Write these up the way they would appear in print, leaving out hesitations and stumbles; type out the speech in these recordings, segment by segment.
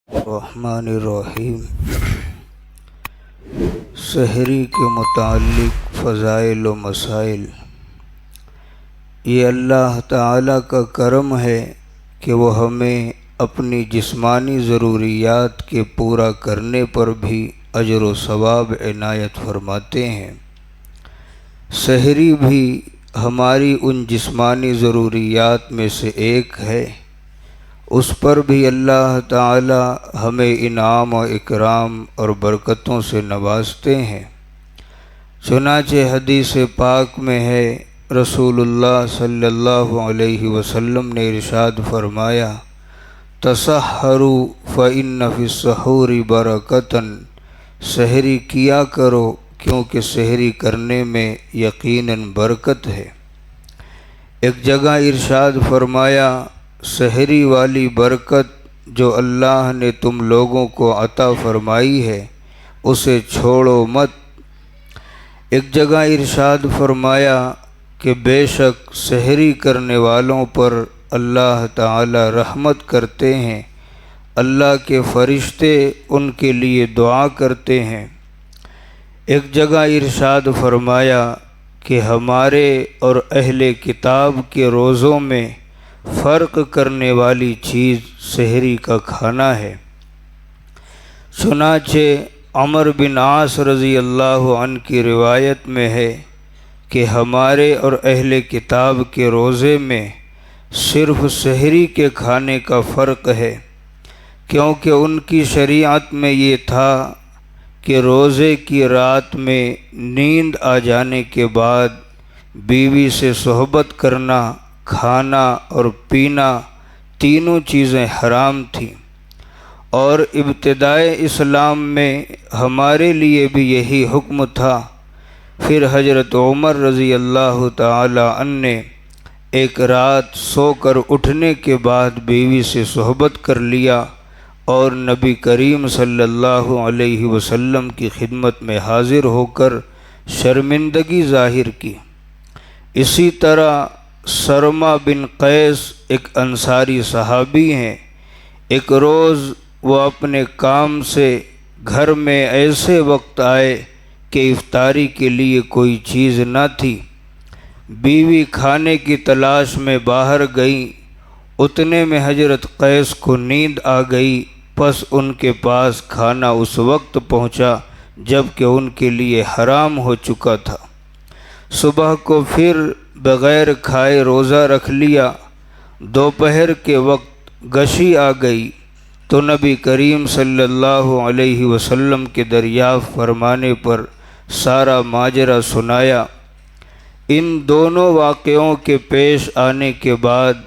الرحمن الرحیم۔ سحری کے متعلق فضائل و مسائل۔ یہ اللہ تعالیٰ کا کرم ہے کہ وہ ہمیں اپنی جسمانی ضروریات کے پورا کرنے پر بھی اجر و ثواب عنایت فرماتے ہیں۔ سحری بھی ہماری ان جسمانی ضروریات میں سے ایک ہے، اس پر بھی اللہ تعالی ہمیں انعام و اکرام اور برکتوں سے نوازتے ہیں۔ چنانچہ حدیث پاک میں ہے، رسول اللہ صلی اللہ علیہ وسلم نے ارشاد فرمایا، تسحروا فإن فی السحور برکۃ، سحری کیا کرو کیونکہ سحری کرنے میں یقیناً برکت ہے۔ ایک جگہ ارشاد فرمایا، سحری والی برکت جو اللہ نے تم لوگوں کو عطا فرمائی ہے اسے چھوڑو مت۔ ایک جگہ ارشاد فرمایا کہ بے شک سحری کرنے والوں پر اللہ تعالی رحمت کرتے ہیں، اللہ کے فرشتے ان کے لیے دعا کرتے ہیں۔ ایک جگہ ارشاد فرمایا کہ ہمارے اور اہل کتاب کے روزوں میں فرق کرنے والی چیز سحری کا کھانا ہے۔ چنانچہ عمر بن عاص رضی اللہ عنہ کی روایت میں ہے کہ ہمارے اور اہل کتاب کے روزے میں صرف سحری کے کھانے کا فرق ہے، کیونکہ ان کی شریعت میں یہ تھا کہ روزے کی رات میں نیند آ جانے کے بعد بیوی سے صحبت کرنا، کھانا اور پینا تینوں چیزیں حرام تھیں، اور ابتدائے اسلام میں ہمارے لیے بھی یہی حکم تھا۔ پھر حضرت عمر رضی اللہ تعالی عنہ نے ایک رات سو کر اٹھنے کے بعد بیوی سے صحبت کر لیا اور نبی کریم صلی اللہ علیہ وسلم کی خدمت میں حاضر ہو کر شرمندگی ظاہر کی۔ اسی طرح سرما بن قیس ایک انصاری صحابی ہیں۔ ایک روز وہ اپنے کام سے گھر میں ایسے وقت آئے کہ افطاری کے لیے کوئی چیز نہ تھی۔ بیوی کھانے کی تلاش میں باہر گئیں، اتنے میں حضرت قیس کو نیند آ گئی، پس ان کے پاس کھانا اس وقت پہنچا جب کہ ان کے لیے حرام ہو چکا تھا۔ صبح کو پھر بغیر کھائے روزہ رکھ لیا۔ دوپہر کے وقت غشی آ گئی تو نبی کریم صلی اللہ علیہ وسلم کے دریافت فرمانے پر سارا ماجرا سنایا۔ ان دونوں واقعوں کے پیش آنے کے بعد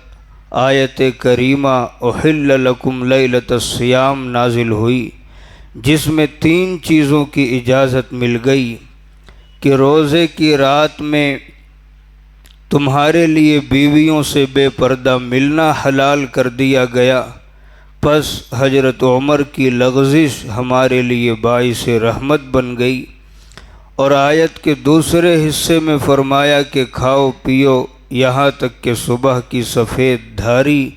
آیت کریمہ احل لکم لیلۃ الصیام نازل ہوئی، جس میں تین چیزوں کی اجازت مل گئی کہ روزے کی رات میں تمہارے لیے بیویوں سے بے پردہ ملنا حلال کر دیا گیا۔ پس حضرت عمر کی لغزش ہمارے لیے باعث رحمت بن گئی، اور آیت کے دوسرے حصے میں فرمایا کہ کھاؤ پیو یہاں تک کہ صبح کی سفید دھاری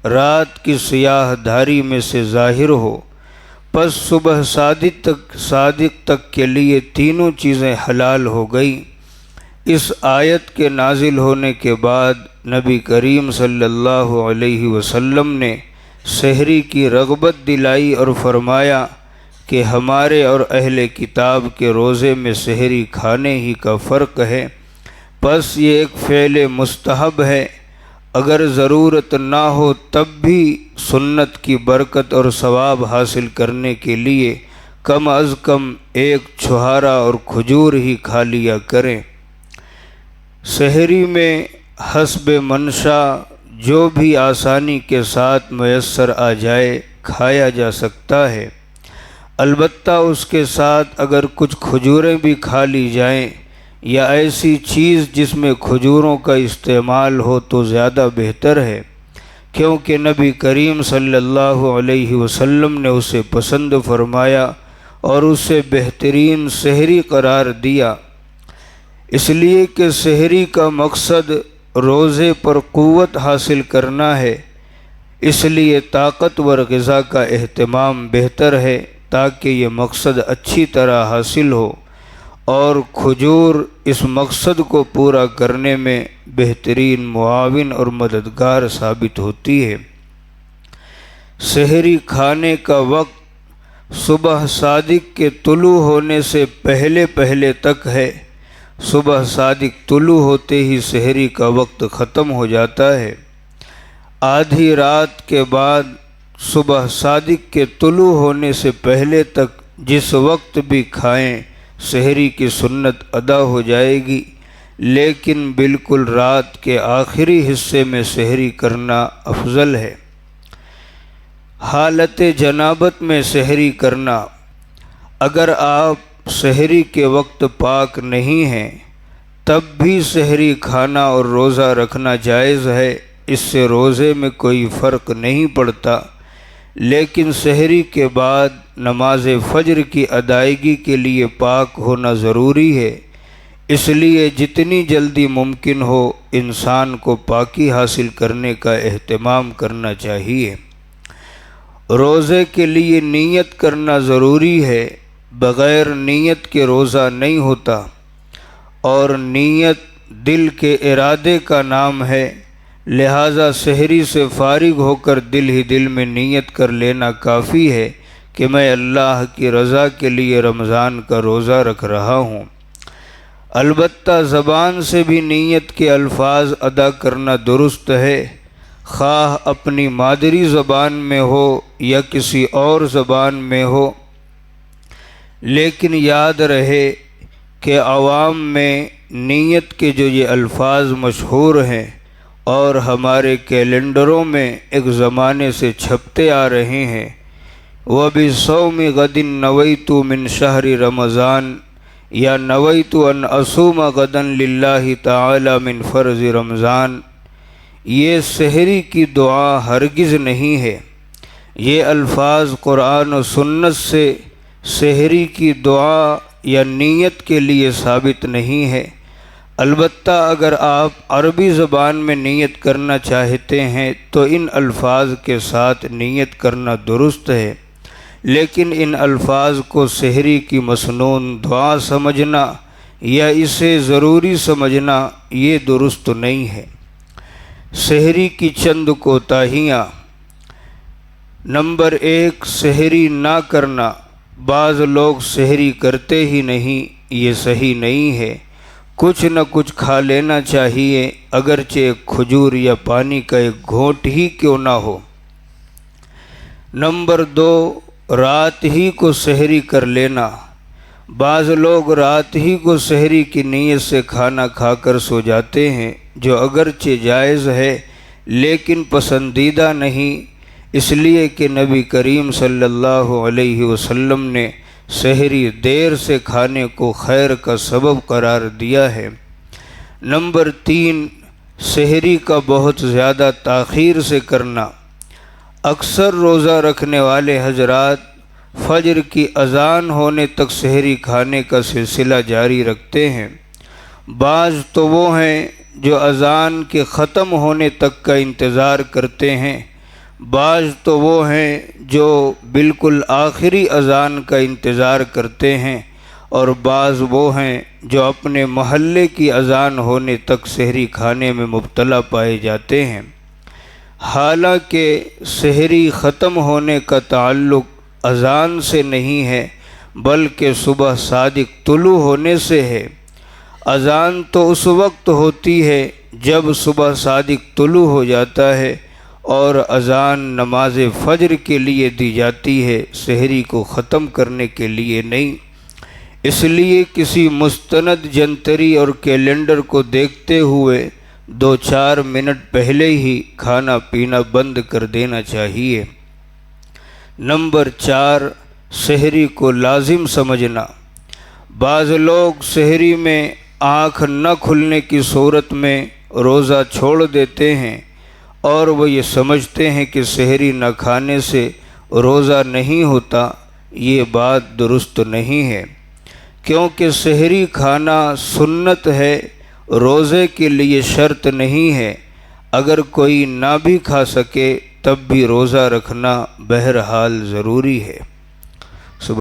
رات کی سیاہ دھاری میں سے ظاہر ہو، پس صبح صادق تک کے لیے تینوں چیزیں حلال ہو گئیں۔ اس آیت کے نازل ہونے کے بعد نبی کریم صلی اللہ علیہ وسلم نے سحری کی رغبت دلائی اور فرمایا کہ ہمارے اور اہل کتاب کے روزے میں سحری کھانے ہی کا فرق ہے، پس یہ ایک فعل مستحب ہے، اگر ضرورت نہ ہو تب بھی سنت کی برکت اور ثواب حاصل کرنے کے لیے کم از کم ایک چھہارا اور کھجور ہی کھا لیا کریں۔ سحری میں حسب منشا جو بھی آسانی کے ساتھ میسر آ جائے کھایا جا سکتا ہے، البتہ اس کے ساتھ اگر کچھ کھجوریں بھی کھا لی جائیں یا ایسی چیز جس میں کھجوروں کا استعمال ہو تو زیادہ بہتر ہے، کیونکہ نبی کریم صلی اللہ علیہ وسلم نے اسے پسند فرمایا اور اسے بہترین سحری قرار دیا، اس لیے کہ سحری کا مقصد روزے پر قوت حاصل کرنا ہے۔ اس لیے طاقتور غذا کا اہتمام بہتر ہے تاکہ یہ مقصد اچھی طرح حاصل ہو، اور کھجور اس مقصد کو پورا کرنے میں بہترین معاون اور مددگار ثابت ہوتی ہے۔ سحری کھانے کا وقت صبح صادق کے طلوع ہونے سے پہلے تک ہے۔ صبح صادق طلوع ہوتے ہی سحری کا وقت ختم ہو جاتا ہے۔ آدھی رات کے بعد صبح صادق کے طلوع ہونے سے پہلے تک جس وقت بھی کھائیں سحری کی سنت ادا ہو جائے گی، لیکن بالکل رات کے آخری حصے میں سحری کرنا افضل ہے۔ حالت جنابت میں سحری کرنا: اگر آپ سحری کے وقت پاک نہیں ہیں تب بھی سحری کھانا اور روزہ رکھنا جائز ہے، اس سے روزے میں کوئی فرق نہیں پڑتا، لیکن سحری کے بعد نماز فجر کی ادائیگی کے لیے پاک ہونا ضروری ہے، اس لیے جتنی جلدی ممکن ہو انسان کو پاکی حاصل کرنے کا اہتمام کرنا چاہیے۔ روزے کے لیے نیت کرنا ضروری ہے، بغیر نیت کے روزہ نہیں ہوتا، اور نیت دل کے ارادے کا نام ہے، لہذا سحری سے فارغ ہو کر دل ہی دل میں نیت کر لینا کافی ہے کہ میں اللہ کی رضا کے لیے رمضان کا روزہ رکھ رہا ہوں۔ البتہ زبان سے بھی نیت کے الفاظ ادا کرنا درست ہے، خواہ اپنی مادری زبان میں ہو یا کسی اور زبان میں ہو، لیکن یاد رہے کہ عوام میں نیت کے جو یہ الفاظ مشہور ہیں اور ہمارے کیلنڈروں میں ایک زمانے سے چھپتے آ رہے ہیں، وَبِصَوْمِ غَدٍ نَوَيْتُ مِنْ شَهْرِ رمضان، یا نویت ان اصوم غدا للہ تعالی من فرض رمضان، یہ سحری کی دعا ہرگز نہیں ہے۔ یہ الفاظ قرآن و سنت سے سحری کی دعا یا نیت کے لیے ثابت نہیں ہے۔ البتہ اگر آپ عربی زبان میں نیت کرنا چاہتے ہیں تو ان الفاظ کے ساتھ نیت کرنا درست ہے، لیکن ان الفاظ کو سحری کی مسنون دعا سمجھنا یا اسے ضروری سمجھنا یہ درست نہیں ہے۔ سحری کی چند کوتاہیاں: نمبر 1، سحری نہ کرنا۔ بعض لوگ سحری کرتے ہی نہیں، یہ صحیح نہیں ہے، کچھ نہ کچھ کھا لینا چاہیے، اگرچہ ایک کھجور یا پانی کا ایک گھونٹ ہی کیوں نہ ہو۔ نمبر 2، رات ہی کو سحری کر لینا۔ بعض لوگ رات ہی کو سحری کی نیت سے کھانا کھا کر سو جاتے ہیں، جو اگرچہ جائز ہے لیکن پسندیدہ نہیں، اس لیے کہ نبی کریم صلی اللہ علیہ وسلم نے سحری دیر سے کھانے کو خیر کا سبب قرار دیا ہے۔ نمبر 3، سحری کا بہت زیادہ تاخیر سے کرنا۔ اکثر روزہ رکھنے والے حضرات فجر کی اذان ہونے تک سحری کھانے کا سلسلہ جاری رکھتے ہیں۔ بعض تو وہ ہیں جو اذان کے ختم ہونے تک کا انتظار کرتے ہیں، بعض تو وہ ہیں جو بالکل آخری اذان کا انتظار کرتے ہیں، اور بعض وہ ہیں جو اپنے محلے کی اذان ہونے تک سحری کھانے میں مبتلا پائے جاتے ہیں۔ حالانکہ سحری ختم ہونے کا تعلق اذان سے نہیں ہے، بلکہ صبح صادق طلوع ہونے سے ہے۔ اذان تو اس وقت ہوتی ہے جب صبح صادق طلوع ہو جاتا ہے، اور اذان نماز فجر کے لیے دی جاتی ہے، سحری کو ختم کرنے کے لیے نہیں۔ اس لیے کسی مستند جنتری اور کیلنڈر کو دیکھتے ہوئے 2-4 منٹ پہلے ہی کھانا پینا بند کر دینا چاہیے۔ نمبر 4، سحری کو لازم سمجھنا۔ بعض لوگ سحری میں آنکھ نہ کھلنے کی صورت میں روزہ چھوڑ دیتے ہیں، اور وہ یہ سمجھتے ہیں کہ سحری نہ کھانے سے روزہ نہیں ہوتا۔ یہ بات درست نہیں ہے، کیونکہ سحری کھانا سنت ہے، روزے کے لیے شرط نہیں ہے۔ اگر کوئی نہ بھی کھا سکے تب بھی روزہ رکھنا بہرحال ضروری ہے۔